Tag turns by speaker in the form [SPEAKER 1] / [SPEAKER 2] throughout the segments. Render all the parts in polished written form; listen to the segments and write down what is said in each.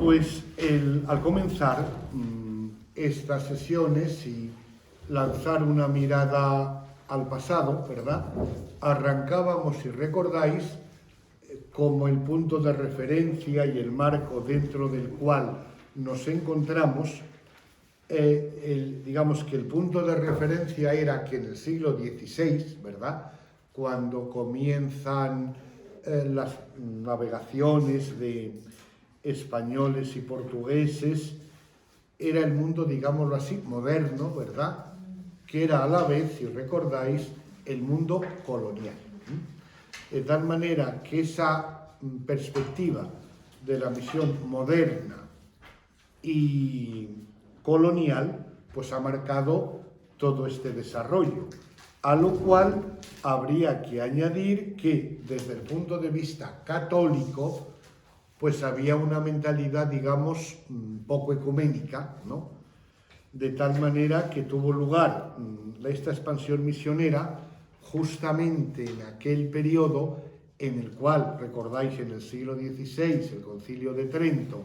[SPEAKER 1] Pues al comenzar estas sesiones y lanzar una mirada al pasado, ¿verdad? Arrancábamos, si recordáis, como el punto de referencia y el marco dentro del cual nos encontramos, digamos que el punto de referencia era que en el siglo XVI, ¿verdad?, cuando comienzan las navegaciones de españoles y portugueses, era el mundo, digámoslo así, moderno, ¿verdad?, que era a la vez, si recordáis, el mundo colonial. De tal manera que esa perspectiva de la misión moderna y colonial, pues ha marcado todo este desarrollo, a lo cual habría que añadir que desde el punto de vista católico, pues había una mentalidad, digamos, poco ecuménica, ¿no? De tal manera que tuvo lugar esta expansión misionera justamente en aquel periodo en el cual, recordáis, en el siglo XVI, el Concilio de Trento,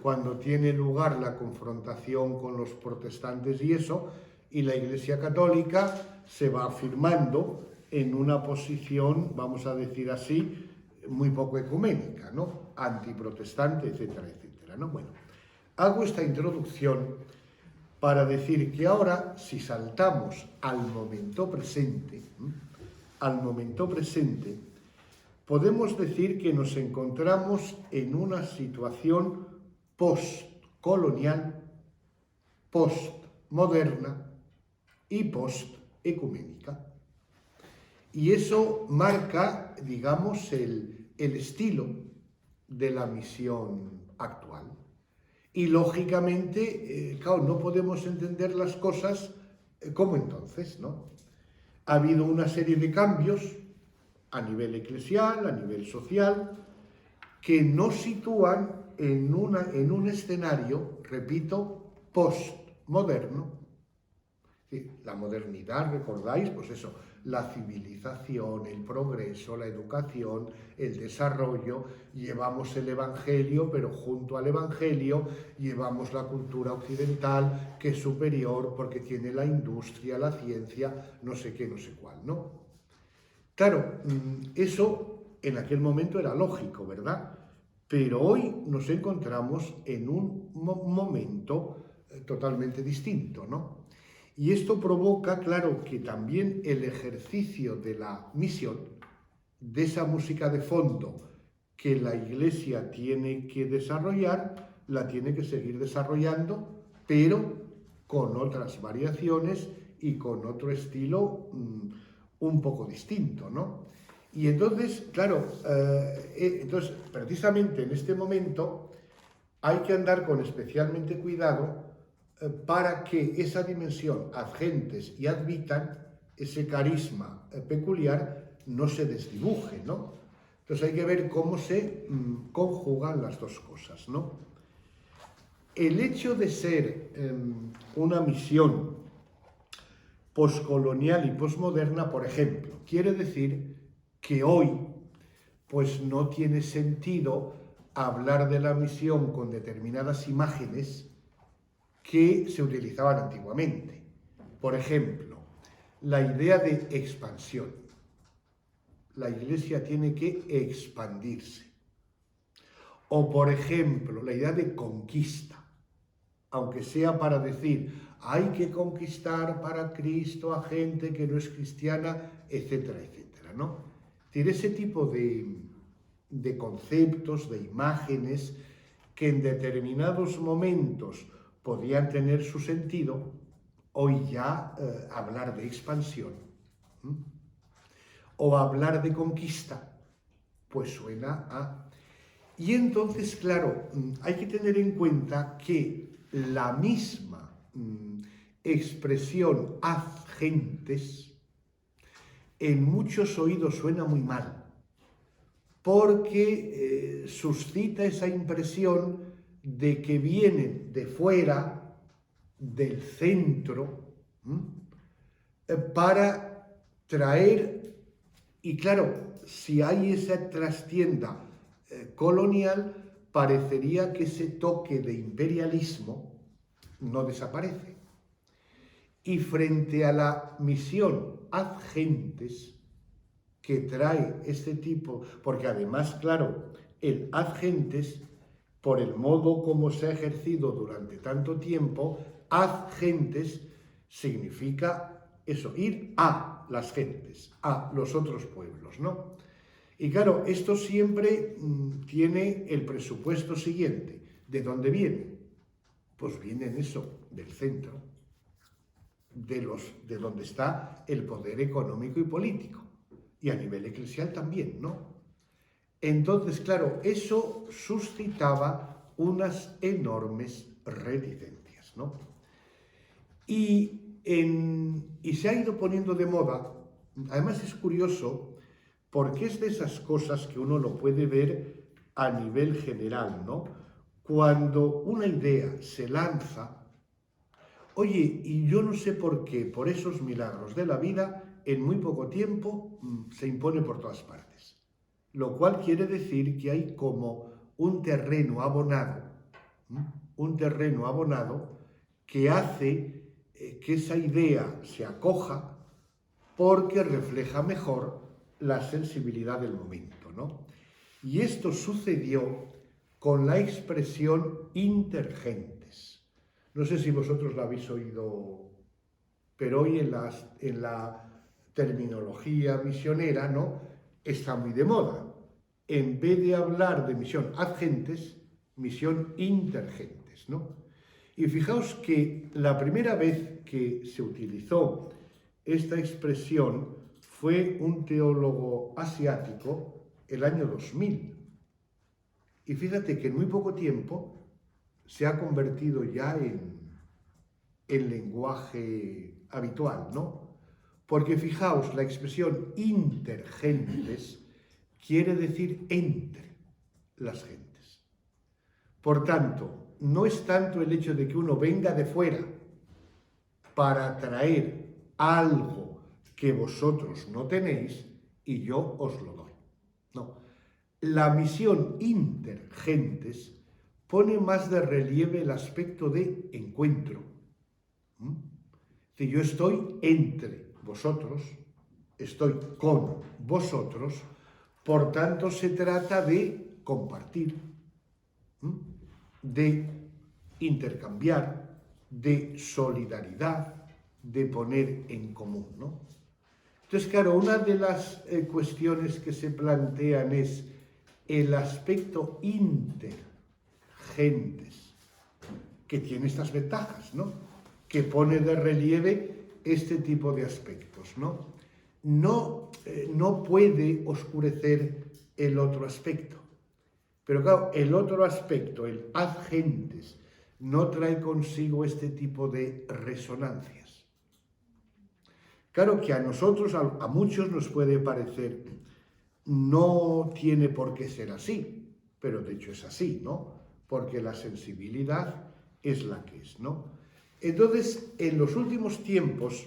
[SPEAKER 1] cuando tiene lugar la confrontación con los protestantes y eso, y la Iglesia Católica se va afirmando en una posición, vamos a decir así, muy poco ecuménica, ¿no?, antiprotestante, etcétera, etcétera, ¿no? Bueno, hago esta introducción para decir que ahora, si saltamos al momento presente, podemos decir que nos encontramos en una situación postcolonial, postmoderna y postecuménica. Y eso marca, digamos, el estilo de la misión actual. Y lógicamente, claro, no podemos entender las cosas como entonces, ¿no? Ha habido una serie de cambios a nivel eclesial, a nivel social, que nos sitúan en un escenario, repito, postmoderno. La modernidad, recordáis, pues eso, la civilización, el progreso, la educación, el desarrollo, llevamos el Evangelio, pero junto al Evangelio llevamos la cultura occidental, que es superior porque tiene la industria, la ciencia, no sé qué, no sé cuál, ¿no? Claro, eso en aquel momento era lógico, ¿verdad? Pero hoy nos encontramos en un momento totalmente distinto, ¿no? Y esto provoca, claro, que también el ejercicio de la misión, de esa música de fondo que la Iglesia tiene que desarrollar, la tiene que seguir desarrollando, pero con otras variaciones y con otro estilo un poco distinto, ¿no? Y entonces, claro, entonces, precisamente en este momento hay que andar con especialmente cuidado para que esa dimensión ad gentes y ad vitam, ese carisma peculiar, no se desdibuje, ¿no? Entonces hay que ver cómo se conjugan las dos cosas, ¿no? El hecho de ser una misión poscolonial y posmoderna, por ejemplo, quiere decir que hoy pues no tiene sentido hablar de la misión con determinadas imágenes que se utilizaban antiguamente. Por ejemplo, la idea de expansión. La Iglesia tiene que expandirse. O, por ejemplo, la idea de conquista, aunque sea para decir, hay que conquistar para Cristo a gente que no es cristiana, etcétera, etcétera, ¿no? Tiene ese tipo de conceptos, de imágenes, que en determinados momentos podían tener su sentido, hoy ya hablar de expansión o hablar de conquista, pues suena a... Y entonces, claro, hay que tener en cuenta que la misma expresión ad gentes en muchos oídos suena muy mal, porque suscita esa impresión de que vienen de fuera, del centro, para traer, y claro, si hay esa trastienda colonial, parecería que ese toque de imperialismo no desaparece. Y frente a la misión ad gentes que trae este tipo, porque además, claro, el ad gentes, por el modo como se ha ejercido durante tanto tiempo, ad gentes significa eso, ir a las gentes, a los otros pueblos, ¿no? Y claro, esto siempre tiene el presupuesto siguiente. ¿De dónde viene? Pues viene en eso, del centro, de donde está el poder económico y político, y a nivel eclesial también, ¿no? Entonces, claro, eso suscitaba unas enormes reticencias, ¿no? Y se ha ido poniendo de moda, además es curioso, porque es de esas cosas que uno lo puede ver a nivel general, ¿no? Cuando una idea se lanza, oye, y yo no sé por qué, por esos milagros de la vida, en muy poco tiempo se impone por todas partes. Lo cual quiere decir que hay como un terreno abonado que hace que esa idea se acoja porque refleja mejor la sensibilidad del momento, ¿no? Y esto sucedió con la expresión intergentes. No sé si vosotros la habéis oído, pero hoy en la terminología misionera, ¿no?, está muy de moda. En vez de hablar de misión ad gentes, misión intergentes, ¿no? Y fijaos que la primera vez que se utilizó esta expresión fue un teólogo asiático el año 2000. Y fíjate que en muy poco tiempo se ha convertido ya en lenguaje habitual, ¿no? Porque fijaos, la expresión intergentes quiere decir entre las gentes. Por tanto, no es tanto el hecho de que uno venga de fuera para traer algo que vosotros no tenéis y yo os lo doy. No. La misión intergentes pone más de relieve el aspecto de encuentro. Si yo estoy entre vosotros, estoy con vosotros, por tanto se trata de compartir, de intercambiar, de solidaridad, de poner en común, ¿no? Entonces, claro, una de las cuestiones que se plantean es el aspecto intergentes, que tiene estas ventajas, ¿no?, que pone de relieve este tipo de aspectos, ¿no? No puede oscurecer el otro aspecto. Pero claro, el otro aspecto, el ad gentes, no trae consigo este tipo de resonancias. Claro que a nosotros, a muchos nos puede parecer, no tiene por qué ser así, pero de hecho es así, ¿no? Porque la sensibilidad es la que es, ¿no? Entonces, en los últimos tiempos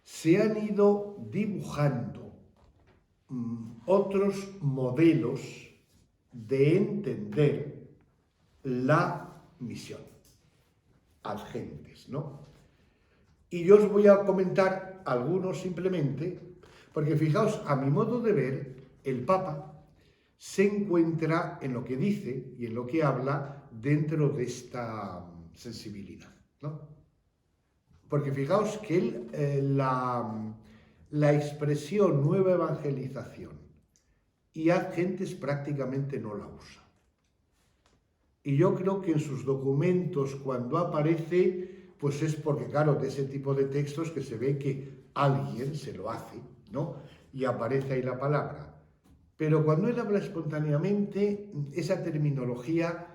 [SPEAKER 1] se han ido dibujando otros modelos de entender la misión ad gentes, ¿no? Y yo os voy a comentar algunos simplemente, porque fijaos, a mi modo de ver, el Papa se encuentra en lo que dice y en lo que habla dentro de esta sensibilidad, ¿no? Porque fijaos que él, la expresión nueva evangelización y ad gentes prácticamente no la usa. Y yo creo que en sus documentos, cuando aparece, pues es porque, claro, de ese tipo de textos que se ve que alguien se lo hace, ¿no? Y aparece ahí la palabra. Pero cuando él habla espontáneamente, esa terminología,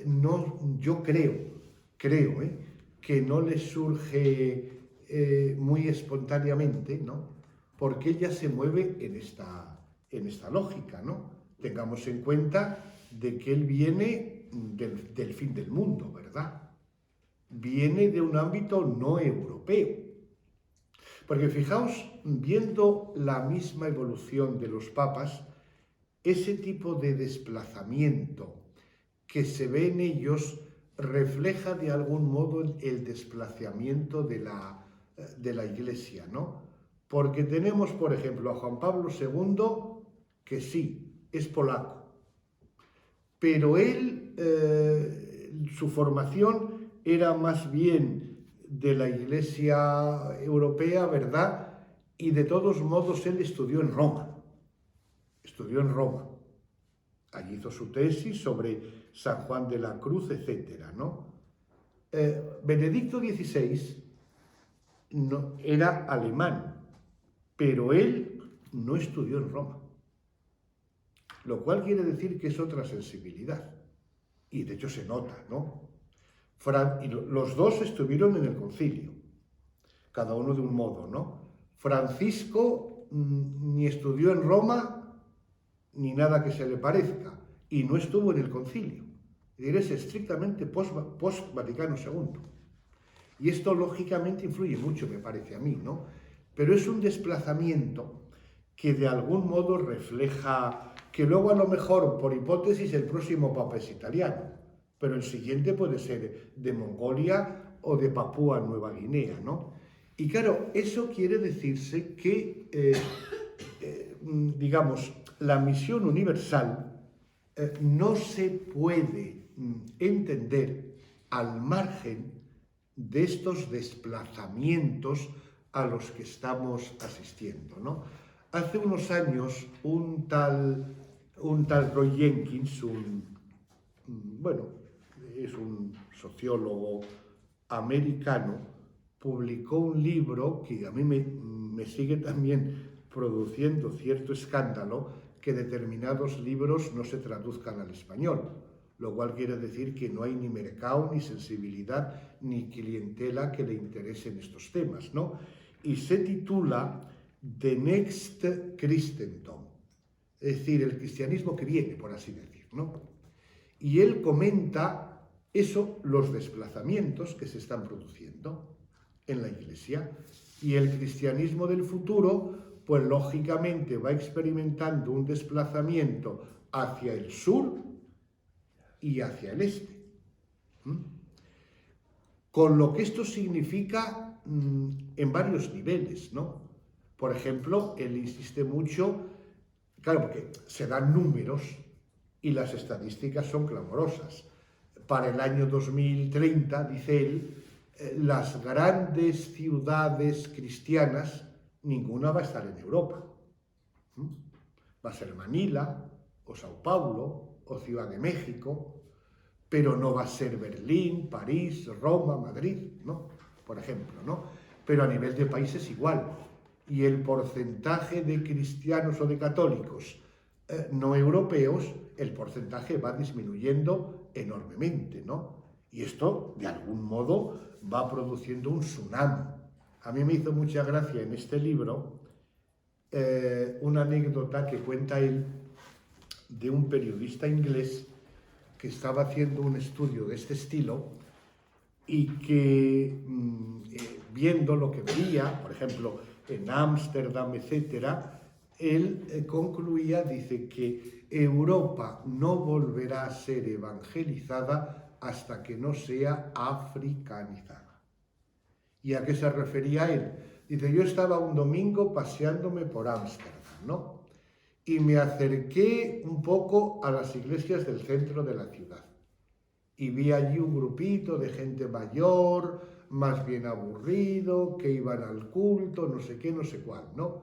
[SPEAKER 1] no, yo creo, que no le surge muy espontáneamente, ¿no? Porque ella se mueve en esta lógica, ¿no? Tengamos en cuenta de que él viene del fin del mundo, ¿verdad? Viene de un ámbito no europeo. Porque fijaos, viendo la misma evolución de los papas, ese tipo de desplazamiento que se ve en ellos refleja de algún modo el desplazamiento de la Iglesia, ¿no? Porque tenemos, por ejemplo, a Juan Pablo II, que sí, es polaco, pero él, su formación era más bien de la Iglesia europea, ¿verdad? Y de todos modos él estudió en Roma. Estudió en Roma. Allí hizo su tesis sobre San Juan de la Cruz, etc., ¿no? Benedicto XVI no, era alemán, pero él no estudió en Roma, lo cual quiere decir que es otra sensibilidad, y de hecho se nota, ¿no? Los dos estuvieron en el concilio, cada uno de un modo, ¿no? Francisco ni estudió en Roma, ni nada que se le parezca, y no estuvo en el concilio. Es estrictamente post-Vaticano II. Y esto lógicamente influye mucho, me parece a mí, ¿no? Pero es un desplazamiento que de algún modo refleja que luego a lo mejor, por hipótesis, el próximo papa es italiano, pero el siguiente puede ser de Mongolia o de Papúa Nueva Guinea, ¿no? Y claro, eso quiere decirse que, digamos, la misión universal no se puede entender al margen de estos desplazamientos a los que estamos asistiendo, ¿no? Hace unos años un tal Roy Jenkins, bueno, es un sociólogo americano, publicó un libro que a mí me sigue también produciendo cierto escándalo, que determinados libros no se traduzcan al español, lo cual quiere decir que no hay ni mercado, ni sensibilidad, ni clientela que le interesen estos temas, ¿no? Y se titula The Next Christendom, es decir, el cristianismo que viene, por así decir, ¿no? Y él comenta eso, los desplazamientos que se están produciendo en la Iglesia, y el cristianismo del futuro, pues lógicamente va experimentando un desplazamiento hacia el sur y hacia el este. Con lo que esto significa en varios niveles, ¿no? Por ejemplo, él insiste mucho, claro, porque se dan números y las estadísticas son clamorosas. Para el año 2030, dice él, las grandes ciudades cristianas, ninguna va a estar en Europa. Va a ser Manila, o Sao Paulo, o Ciudad de México, pero no va a ser Berlín, París, Roma, Madrid, ¿no? Por ejemplo, ¿no? Pero a nivel de países igual. Y el porcentaje de cristianos o de católicos no europeos, el porcentaje va disminuyendo enormemente, ¿no? Y esto, de algún modo, va produciendo un tsunami. A mí me hizo mucha gracia en este libro una anécdota que cuenta él de un periodista inglés que estaba haciendo un estudio de este estilo y que viendo lo que veía, por ejemplo, en Ámsterdam, etcétera, él concluía, dice que Europa no volverá a ser evangelizada hasta que no sea africanizada. ¿Y a qué se refería él? Dice, yo estaba un domingo paseándome por Ámsterdam, ¿no? Y me acerqué un poco a las iglesias del centro de la ciudad. Y vi allí un grupito de gente mayor, más bien aburrido, que iban al culto, no sé qué, no sé cuál, ¿no?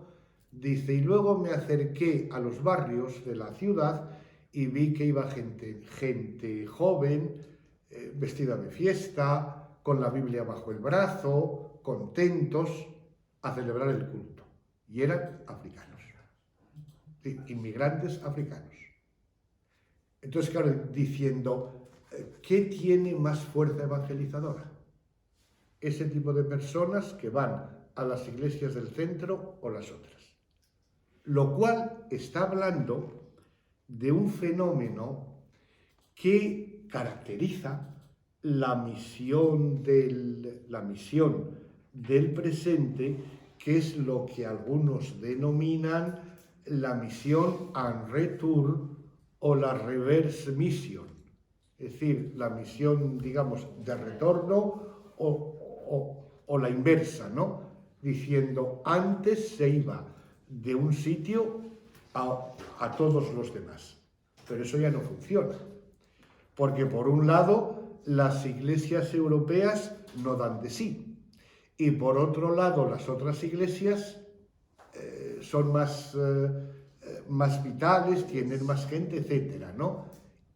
[SPEAKER 1] Dice, y luego me acerqué a los barrios de la ciudad y vi que iba gente joven, vestida de fiesta, con la Biblia bajo el brazo, contentos, a celebrar el culto. Y eran africanos. Inmigrantes africanos. Entonces, claro, diciendo, ¿qué tiene más fuerza evangelizadora? Ese tipo de personas que van a las iglesias del centro o las otras. Lo cual está hablando de un fenómeno que caracteriza la misión del presente, que es lo que algunos denominan la misión en retour o la reverse mission, es decir, la misión, digamos, de retorno o la inversa, ¿no? Diciendo, antes se iba de un sitio a todos los demás, pero eso ya no funciona, porque por un lado las iglesias europeas no dan de sí, y por otro lado las otras iglesias son más vitales, tienen más gente, etcétera, ¿no?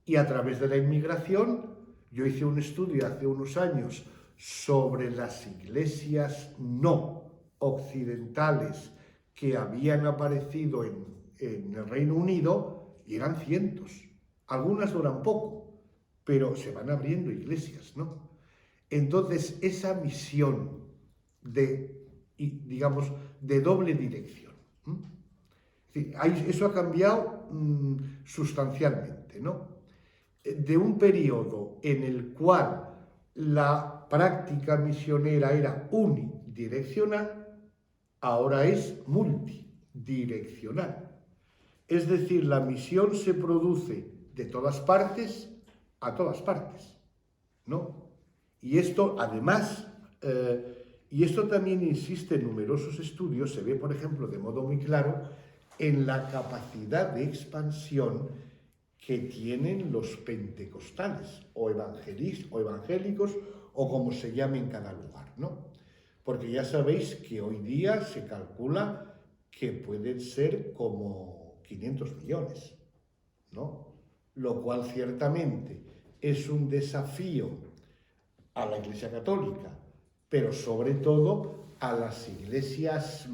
[SPEAKER 1] Y a través de la inmigración, yo hice un estudio hace unos años sobre las iglesias no occidentales que habían aparecido en el Reino Unido, y eran cientos. Algunas duran poco, pero se van abriendo iglesias, ¿no? Entonces, esa misión digamos, de doble dirección, eso ha cambiado sustancialmente, ¿no? De un periodo en el cual la práctica misionera era unidireccional, ahora es multidireccional. Es decir, la misión se produce de todas partes a todas partes, ¿no? Y esto, además, y esto también insiste en numerosos estudios, se ve, por ejemplo, de modo muy claro, en la capacidad de expansión que tienen los pentecostales o evangélicos o como se llame en cada lugar, ¿no? Porque ya sabéis que hoy día se calcula que pueden ser como 500 millones, ¿no? Lo cual ciertamente es un desafío a la Iglesia Católica, pero sobre todo a las iglesias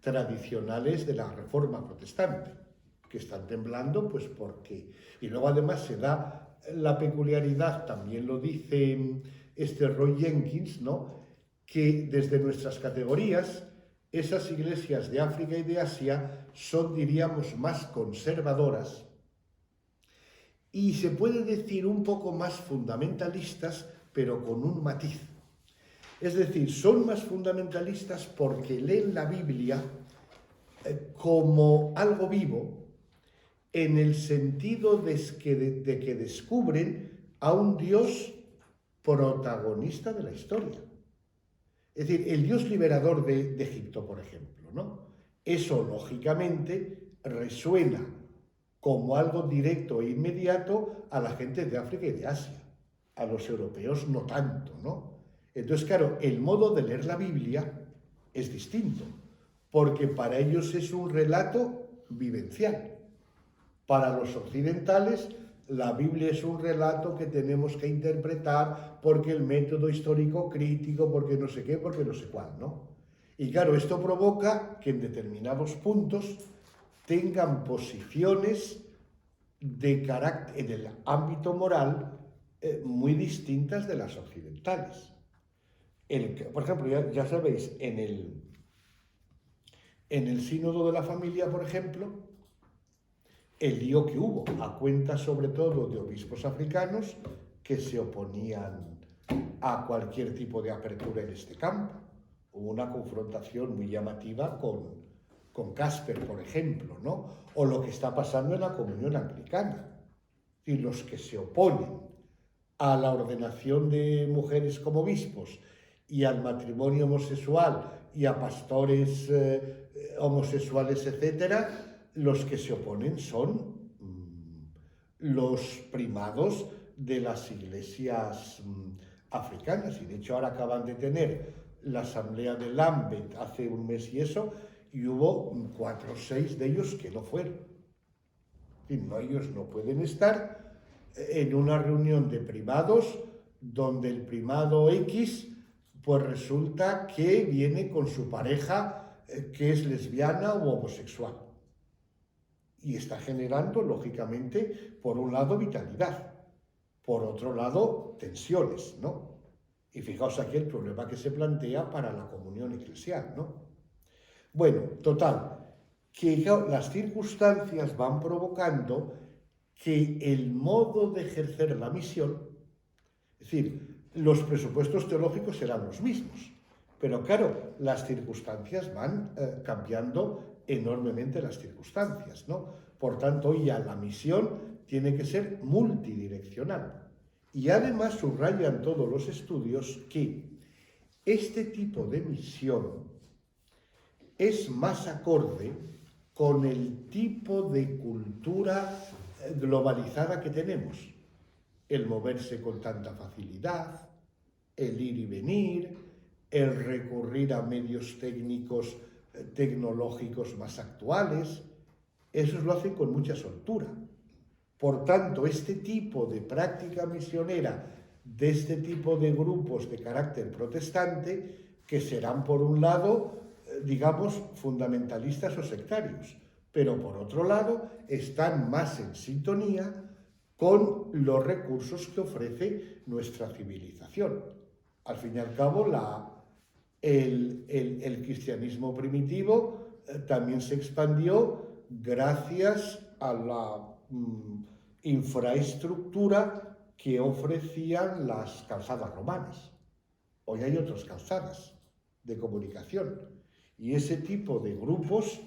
[SPEAKER 1] tradicionales de la Reforma Protestante, que están temblando, pues porque... Y luego además se da la peculiaridad, también lo dice Roy Jenkins, ¿no?, que desde nuestras categorías, esas iglesias de África y de Asia son, diríamos, más conservadoras y se puede decir un poco más fundamentalistas, pero con un matiz. Es decir, son más fundamentalistas porque leen la Biblia como algo vivo, en el sentido de que descubren a un Dios protagonista de la historia. Es decir, el Dios liberador de Egipto, por ejemplo, ¿no? Eso, lógicamente, resuena como algo directo e inmediato a la gente de África y de Asia. A los europeos no tanto, ¿no? Entonces, claro, el modo de leer la Biblia es distinto, porque para ellos es un relato vivencial. Para los occidentales, la Biblia es un relato que tenemos que interpretar porque el método histórico crítico, porque no sé qué, porque no sé cuál, ¿no? Y claro, esto provoca que en determinados puntos tengan posiciones de carácter, en el ámbito moral, muy distintas de las occidentales. Por ejemplo, ya sabéis, en el sínodo de la familia, por ejemplo, el lío que hubo, a cuenta sobre todo de obispos africanos que se oponían a cualquier tipo de apertura en este campo. Hubo una confrontación muy llamativa con Casper, por ejemplo, ¿no? O lo que está pasando en la comunión anglicana. Y los que se oponen a la ordenación de mujeres como obispos y al matrimonio homosexual y a pastores homosexuales, etcétera, los que se oponen son los primados de las iglesias africanas. Y de hecho ahora acaban de tener la asamblea de Lambeth hace un mes y eso, y hubo 4 o 6 de ellos que no fueron. Ellos no pueden estar en una reunión de primados donde el primado X pues resulta que viene con su pareja que es lesbiana o homosexual. Y está generando, lógicamente, por un lado vitalidad, por otro lado tensiones, ¿no? Y fijaos aquí el problema que se plantea para la comunión eclesial, ¿no? Bueno, total, que las circunstancias van provocando que el modo de ejercer la misión, es decir, los presupuestos teológicos serán los mismos, pero claro, las circunstancias van cambiando enormemente las circunstancias, ¿no? Por tanto, ya la misión tiene que ser multidireccional. Y además subrayan todos los estudios que este tipo de misión es más acorde con el tipo de cultura globalizada que tenemos. El moverse con tanta facilidad, el ir y venir, el recurrir a medios técnicos, tecnológicos más actuales, eso lo hacen con mucha soltura. Por tanto, este tipo de práctica misionera, de este tipo de grupos de carácter protestante, que serán por un lado, digamos, fundamentalistas o sectarios, pero por otro lado están más en sintonía con los recursos que ofrece nuestra civilización. Al fin y al cabo, el cristianismo primitivo también se expandió gracias a la infraestructura que ofrecían las calzadas romanas. Hoy hay otras calzadas de comunicación y ese tipo de grupos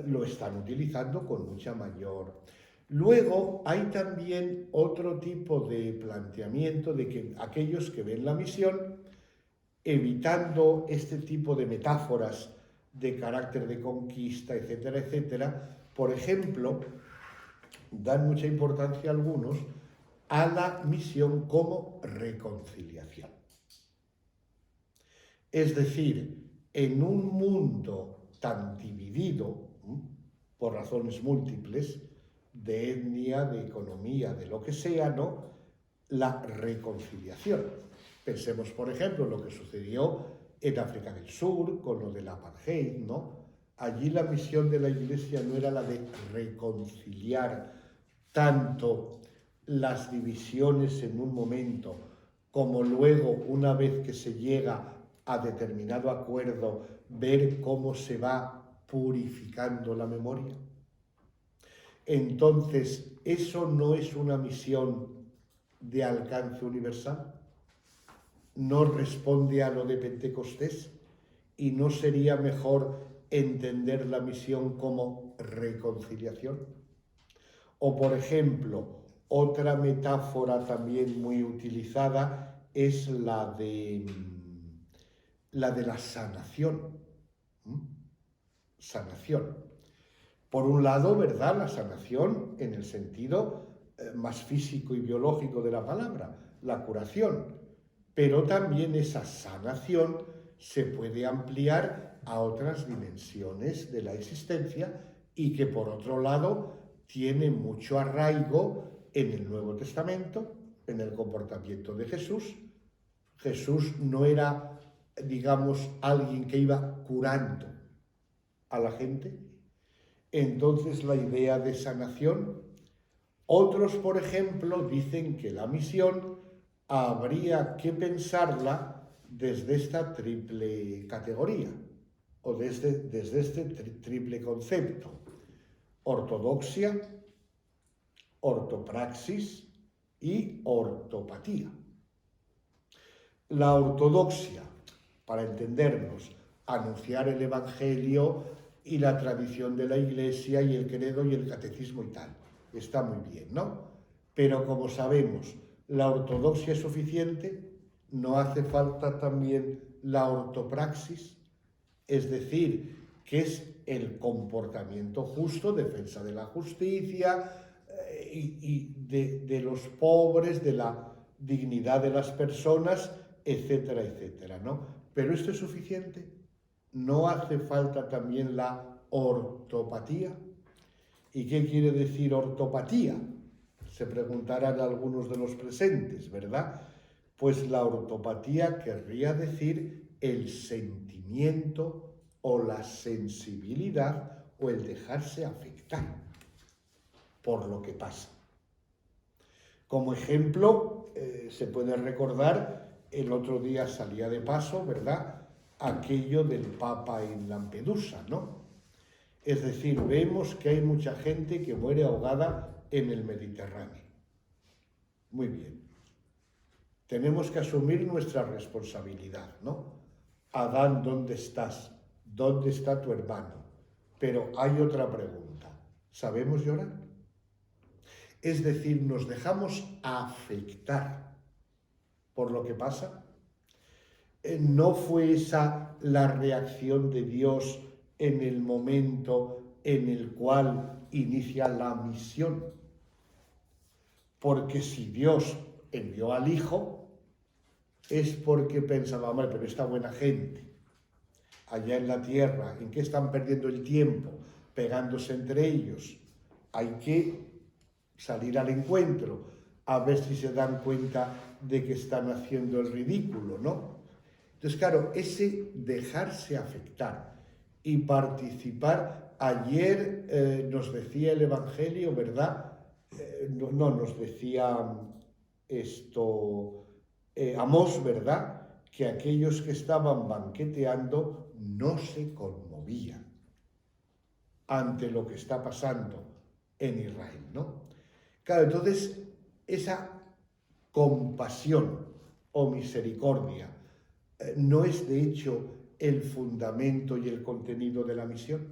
[SPEAKER 1] lo están utilizando con mucha mayor. Luego hay también otro tipo de planteamiento de que aquellos que ven la misión, evitando este tipo de metáforas de carácter de conquista, etcétera, etcétera, por ejemplo, dan mucha importancia a algunos a la misión como reconciliación. Es decir, en un mundo tan dividido, por razones múltiples, de etnia, de economía, de lo que sea, ¿no? La reconciliación. Pensemos, por ejemplo, en lo que sucedió en África del Sur con lo del apartheid, ¿no? Allí la misión de la Iglesia no era la de reconciliar tanto las divisiones en un momento como luego, una vez que se llega a determinado acuerdo, ver cómo se va purificando la memoria. Entonces, ¿eso no es una misión de alcance universal? ¿No responde a lo de Pentecostés? ¿Y no sería mejor entender la misión como reconciliación? O, por ejemplo, otra metáfora también muy utilizada es la de la sanación. Sanación. Por un lado, ¿verdad?, la sanación en el sentido más físico y biológico de la palabra, la curación. Pero también esa sanación se puede ampliar a otras dimensiones de la existencia y que, por otro lado, tiene mucho arraigo en el Nuevo Testamento, en el comportamiento de Jesús. Jesús no era, digamos, alguien que iba curando a la gente. Entonces, la idea de sanación. Otros, por ejemplo, dicen que la misión habría que pensarla desde esta triple categoría o desde este triple concepto: ortodoxia, ortopraxis y ortopatía. La ortodoxia, para entendernos, anunciar el Evangelio y la tradición de la Iglesia y el credo y el catecismo y tal. Está muy bien, ¿no? Pero como sabemos, la ortodoxia es suficiente, no hace falta también la ortopraxis, es decir, que es el comportamiento justo, defensa de la justicia y de los pobres, de la dignidad de las personas, etcétera, etcétera, ¿no? Pero esto es suficiente. ¿No hace falta también la ortopatía? ¿Y qué quiere decir ortopatía? Se preguntarán algunos de los presentes, ¿verdad? Pues la ortopatía querría decir el sentimiento o la sensibilidad o el dejarse afectar por lo que pasa. Como ejemplo, se puede recordar, el otro día salía de paso, ¿verdad?, aquello del Papa en Lampedusa, ¿no? Es decir, vemos que hay mucha gente que muere ahogada en el Mediterráneo. Muy bien. Tenemos que asumir nuestra responsabilidad, ¿no? Adán, ¿dónde estás? ¿Dónde está tu hermano? Pero hay otra pregunta. ¿Sabemos llorar? Es decir, ¿nos dejamos afectar por lo que pasa? ¿No fue esa la reacción de Dios en el momento en el cual inicia la misión? Porque si Dios envió al Hijo, es porque pensaba, hombre, pero esta buena gente, allá en la tierra, ¿en qué están perdiendo el tiempo? Pegándose entre ellos. Hay que salir al encuentro, a ver si se dan cuenta de que están haciendo el ridículo, ¿no? Entonces, claro, ese dejarse afectar y participar. Ayer nos decía el Evangelio, ¿verdad? Nos decía esto Amós, ¿verdad? Que aquellos que estaban banqueteando no se conmovían ante lo que está pasando en Israel, ¿no? Claro, entonces esa compasión o misericordia no es de hecho el fundamento y el contenido de la misión,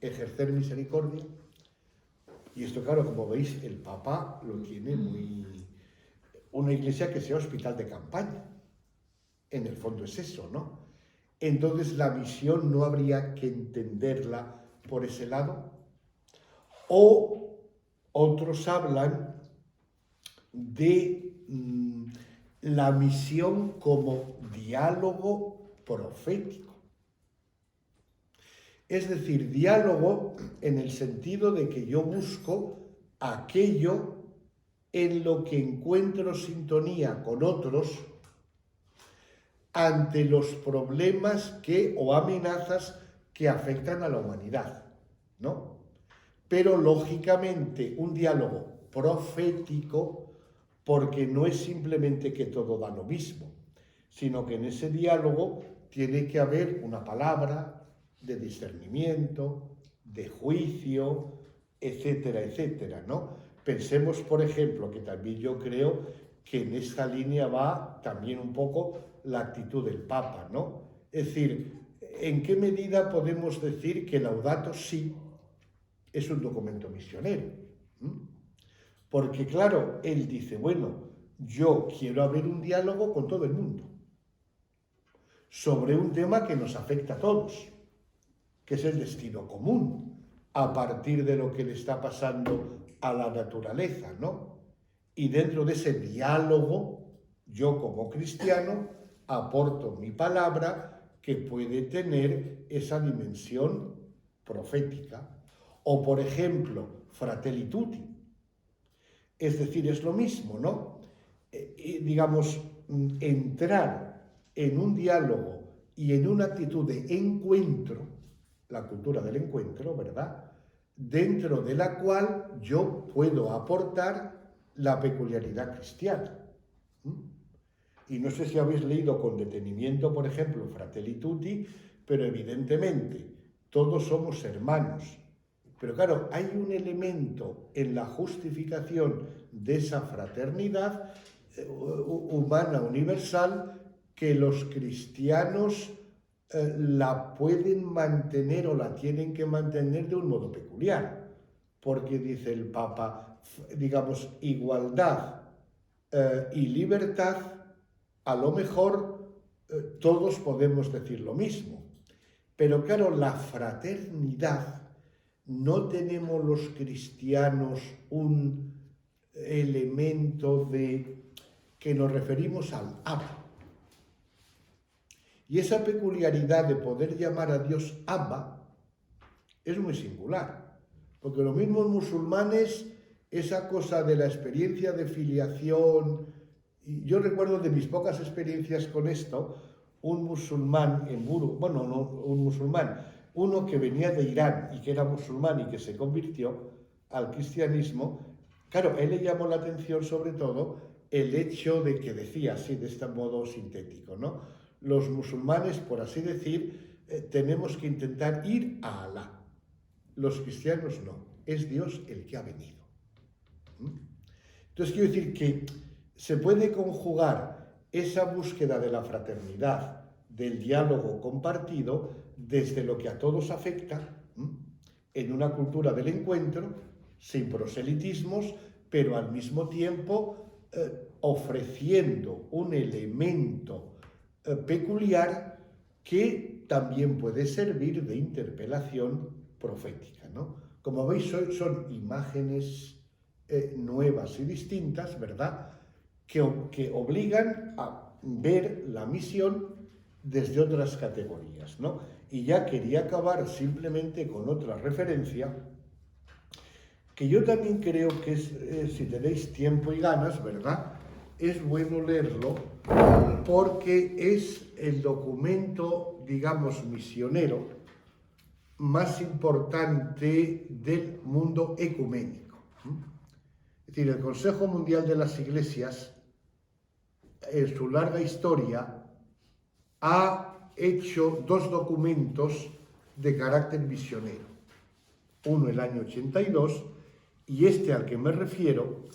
[SPEAKER 1] ejercer misericordia. Y esto, claro, como veis, el Papa lo tiene muy... Una iglesia que sea hospital de campaña. En el fondo es eso, ¿no? Entonces la misión no habría que entenderla por ese lado. O otros hablan de la misión como diálogo profético. Es decir, diálogo en el sentido de que yo busco aquello en lo que encuentro sintonía con otros ante los problemas o amenazas que afectan a la humanidad, ¿no? Pero lógicamente un diálogo profético, porque no es simplemente que todo da lo mismo, sino que en ese diálogo tiene que haber una palabra de discernimiento, de juicio, etcétera, etcétera, ¿no? Pensemos, por ejemplo, que también yo creo que en esta línea va también un poco la actitud del Papa, ¿no? Es decir, ¿en qué medida podemos decir que Laudato Si es un documento misionero? Porque claro, él dice, bueno, yo quiero abrir un diálogo con todo el mundo sobre un tema que nos afecta a todos, que es el destino común, a partir de lo que le está pasando a la naturaleza, ¿no? Y dentro de ese diálogo, yo como cristiano aporto mi palabra que puede tener esa dimensión profética. O, por ejemplo, Fratelli Tutti. Es decir, es lo mismo, ¿no? Digamos, entrar en un diálogo y en una actitud de encuentro, la cultura del encuentro, ¿verdad? Dentro de la cual yo puedo aportar la peculiaridad cristiana. Y no sé si habéis leído con detenimiento, por ejemplo, Fratelli Tutti, pero evidentemente todos somos hermanos. Pero claro, hay un elemento en la justificación de esa fraternidad humana universal que los cristianos la pueden mantener o la tienen que mantener de un modo peculiar. Porque dice el Papa, digamos, igualdad y libertad, a lo mejor todos podemos decir lo mismo. Pero claro, la fraternidad, no tenemos los cristianos un elemento de que nos referimos al Abba. Y esa peculiaridad de poder llamar a Dios Abba es muy singular, porque los mismos musulmanes, esa cosa de la experiencia de filiación, y yo recuerdo de mis pocas experiencias con esto, un musulmán en Buru, bueno, no un musulmán, uno que venía de Irán y que era musulmán y que se convirtió al cristianismo, claro, él le llamó la atención sobre todo el hecho de que decía así, de este modo sintético, ¿no? Los musulmanes, por así decir, tenemos que intentar ir a Alá. Los cristianos no, es Dios el que ha venido. Entonces quiero decir que se puede conjugar esa búsqueda de la fraternidad, del diálogo compartido, desde lo que a todos afecta, en una cultura del encuentro, sin proselitismos, pero al mismo tiempo ofreciendo un elemento peculiar que también puede servir de interpelación profética, ¿no? Como veis, son imágenes nuevas y distintas, ¿verdad?, que obligan a ver la misión desde otras categorías, ¿no? Y ya quería acabar simplemente con otra referencia, que yo también creo que es, si tenéis tiempo y ganas, ¿verdad?, es bueno leerlo, porque es el documento, digamos, misionero más importante del mundo ecuménico. Es decir, el Consejo Mundial de las Iglesias, en su larga historia, ha hecho dos documentos de carácter misionero. Uno el año 82 y este al que me refiero,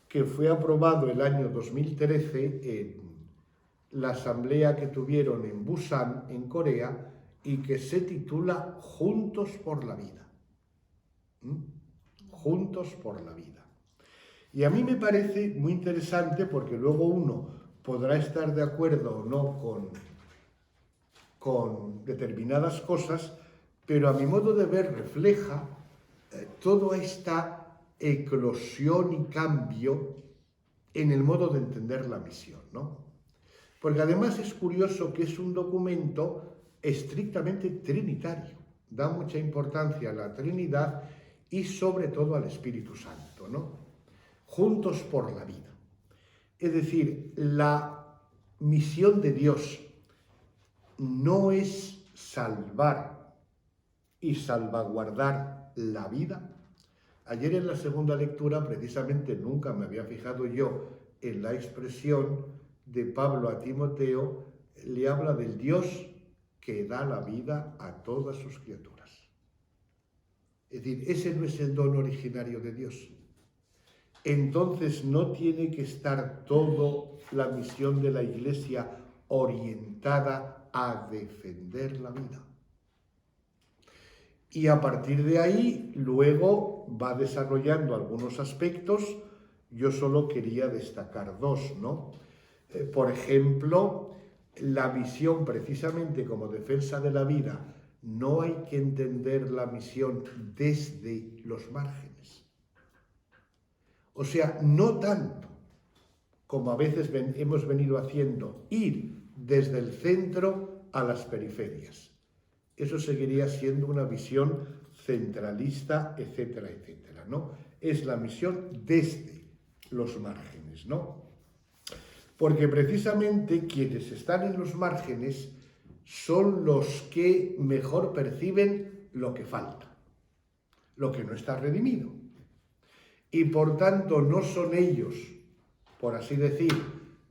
[SPEAKER 1] que fue aprobado el año 2013 en la asamblea que tuvieron en Busan, en Corea, y que se titula Juntos por la Vida. Juntos por la Vida. Y a mí me parece muy interesante porque luego uno podrá estar de acuerdo o no con determinadas cosas, pero a mi modo de ver refleja toda esta eclosión y cambio en el modo de entender la misión, ¿no? Porque además es curioso que es un documento estrictamente trinitario, da mucha importancia a la Trinidad y sobre todo al Espíritu Santo, ¿no? Juntos por la vida. Es decir, la misión de Dios no es salvar y salvaguardar la vida. Ayer en la segunda lectura, precisamente, nunca me había fijado yo en la expresión de Pablo a Timoteo, le habla del Dios que da la vida a todas sus criaturas. Es decir, ese no es el don originario de Dios. Entonces no tiene que estar toda la misión de la Iglesia orientada a defender la vida. Y a partir de ahí, luego va desarrollando algunos aspectos. Yo solo quería destacar dos, ¿no? Por ejemplo, la misión precisamente como defensa de la vida, no hay que entender la misión desde los márgenes. O sea, no tanto como a veces hemos venido haciendo, ir desde el centro a las periferias. Eso seguiría siendo una visión centralista, etcétera, etcétera, ¿no? Es la misión desde los márgenes, ¿no? Porque precisamente quienes están en los márgenes son los que mejor perciben lo que falta, lo que no está redimido. Y por tanto no son ellos, por así decir,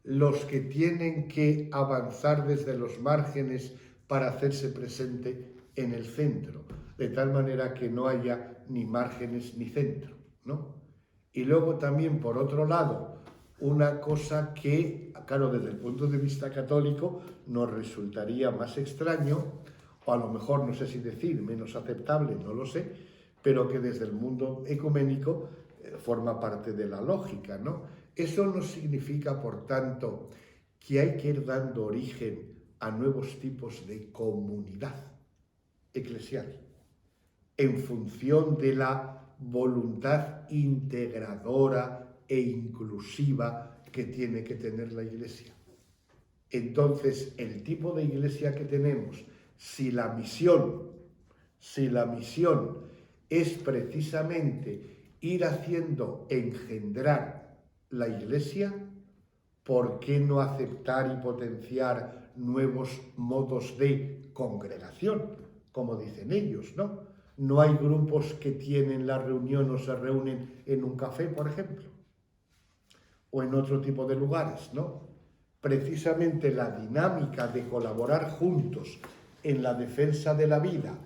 [SPEAKER 1] los que tienen que avanzar desde los márgenes para hacerse presente en el centro, de tal manera que no haya ni márgenes ni centro, ¿no? Y luego también, por otro lado, una cosa que, claro, desde el punto de vista católico nos resultaría más extraño, o a lo mejor, no sé si decir, menos aceptable, no lo sé, pero que desde el mundo ecuménico forma parte de la lógica, ¿no? Eso no significa, por tanto, que hay que ir dando origen a nuevos tipos de comunidad eclesial, en función de la voluntad integradora e inclusiva que tiene que tener la Iglesia. Entonces, el tipo de Iglesia que tenemos, si la misión es precisamente ir haciendo engendrar la Iglesia, ¿por qué no aceptar y potenciar nuevos modos de congregación, como dicen ellos, ¿no? No hay grupos que tienen la reunión o se reúnen en un café, por ejemplo, o en otro tipo de lugares, ¿no? Precisamente la dinámica de colaborar juntos en la defensa de la vida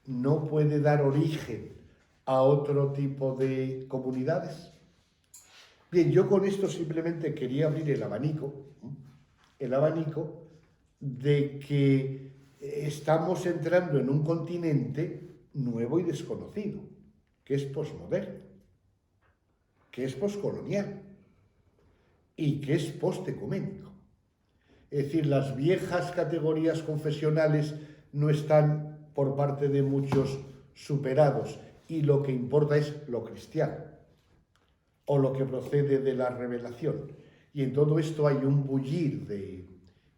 [SPEAKER 1] no puede dar origen a otro tipo de comunidades. Bien, yo con esto simplemente quería abrir el abanico de que estamos entrando en un continente nuevo y desconocido, que es posmoderno, que es poscolonial y que es postecuménico. Es decir, las viejas categorías confesionales no están por parte de muchos superados y lo que importa es lo cristiano o lo que procede de la revelación. Y en todo esto hay un bullir de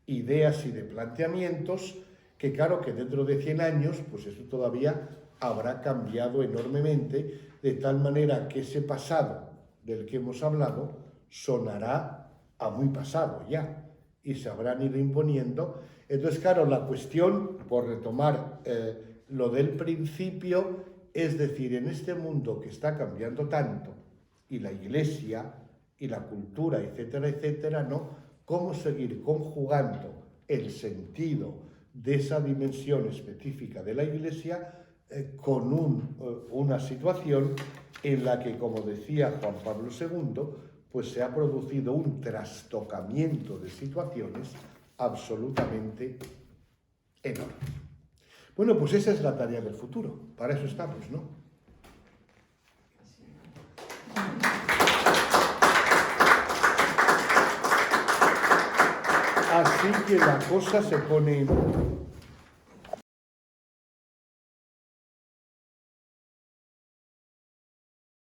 [SPEAKER 1] ideas y de planteamientos que claro que dentro de 100 años pues eso todavía habrá cambiado enormemente, de tal manera que ese pasado del que hemos hablado sonará a muy pasado ya y se habrán ido imponiendo. Entonces claro, la cuestión, por retomar lo del principio, es decir, en este mundo que está cambiando tanto, y la Iglesia, y la cultura, etcétera, etcétera, ¿no? ¿Cómo seguir conjugando el sentido de esa dimensión específica de la Iglesia con una situación en la que, como decía Juan Pablo II, pues se ha producido un trastocamiento de situaciones absolutamente enorme? Bueno, pues esa es la tarea del futuro, para eso estamos, ¿no? Así que la cosa se pone